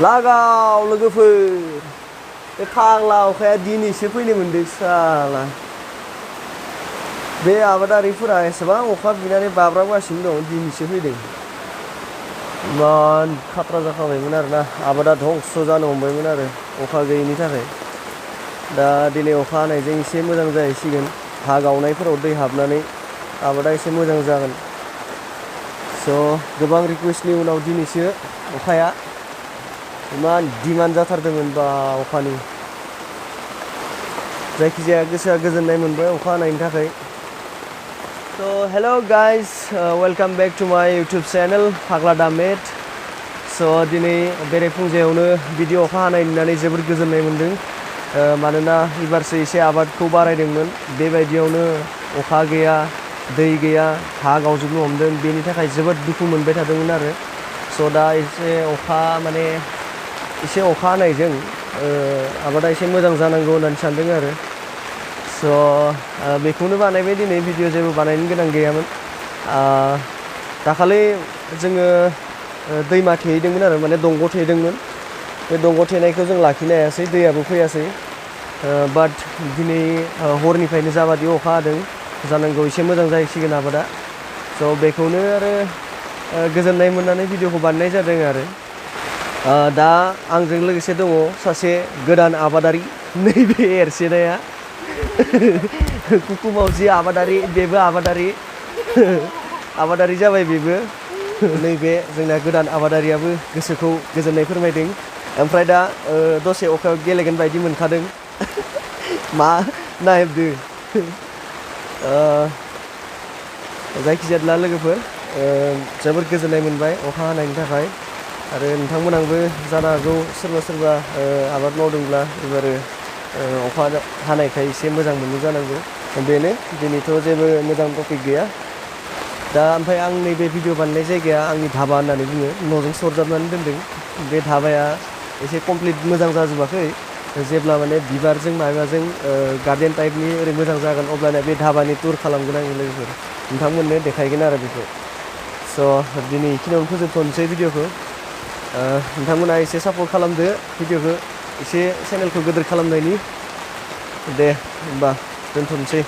लागाव लोगोफोर बे फाग्ला अखाया दिनैसो फैनो मोनदों साला बे आबादारिफोरा एसेबां अखा बिनानै बाब्राबगासिनो दं दिनैसो फैदों इमान खाथ्रा जाखाबायमोन आरोना आबादा धंस जानो हमबायमोन आरो अखा गैयैनि थाखाय दा दिनै अखा हानायजों एसे मोजां जाहैसिगोन हा गावनायफोराव दै हाबनानै आबादा एसे मोजां जागोन स' गोबां रिकुवेस्टनि उनाव दिनैसो अखाया इमान डिमान्ड जाथारदोंमोन बा अखानि जायखिजाया गोसोआ गोजोननाय मोनबाय अखा हानायनि थाखाय So hello guys, welcome back to my YouTube channel फाग्ला दामेट so दिनै बेरेफुंजायावनो भिडिअ अखा हानाय नुनानै जोबोद गोजोननाय मोनदों मानोना एबारसो एसे आबादखौ बारायदोंमोन बेबायदियावनो अखा गैया दै गैया हा गावजोबनो हमदों बेनि थाखाय जोबोद दुखु मोनबाय थादोंमोन आरो स' दा एसे अखा माने एसे अखा हानायजों आबादा एसे मोजां जानांगौ होननानै सानदों आरो स' बेखौनो बानायबाय दिनै भिडिअ जेबो बानायनो गोनां गैयामोन दाखालि जोङो दैमा थेहैदोंमोन आरो माने दंग' थेदोंमोन बे दंग' थेनायखौ जों लाखिनो हायासै दैयाबो फैयासै बाट दिनै हरनिफ्रायनो जाबादि अखा हादों जानांगौ एसे मोजां जाहैसिगोन आबादा स' बेखौनो आरो गोजोननाय मोननानै भिडिअखौ बानायनाय जादों आरो दा आंजों लोगोसे दङ सासे गोदान आबादारि नैबे एरसेनाया कुकु मावजि आबादारि बेबो आबादारि जाबाय बेबो नैबे जोंना गोदान आबादारियाबो गोसोखौ गोजोननाय फोरमायदों ओमफ्राय दा दसे अखायाव गेलेगोन बायदि मोनखादों मा नायबदो जायखिजाया लोगोफोर जोबोद गोजोननाय मोनबाय अखा हानायनि थाखाय आरो नोंथांमोनाबो जानो हागौ सोरबा आबाद मावदोंब्ला एबारो अखा हानायखाय एसे मोजां मोनो जानांगौ बेनो दिनैथ' जेबो मोजां टपिक गैया दा ओमफ्राय आं नैबे भिडिअ बानायनाय जायगाया आंनि धाबा होननानै बुङो न'जों सरजाबनानै दोनदों बे धाबाया एसे कमप्लिट मोजां जाजोबाखै जेब्ला माने बिबारजों माबाजों गार्डेन टाइपनि ओरै मोजां जागोन अब्लाना बे धाबानि टुर खालामगोन आं लोगोफोर नोंथांमोननो देखायगोन आरो बेखौ स' दिनै बेखिनियावनो फोजोबथ'नोसै भिडिअखौ नोंथांमोना एसे सापर्ट खालामदो भिडिअखौ एसे चेनेलखौ गिदिर खालामनायनि दे होमबा दोनथ'नोसै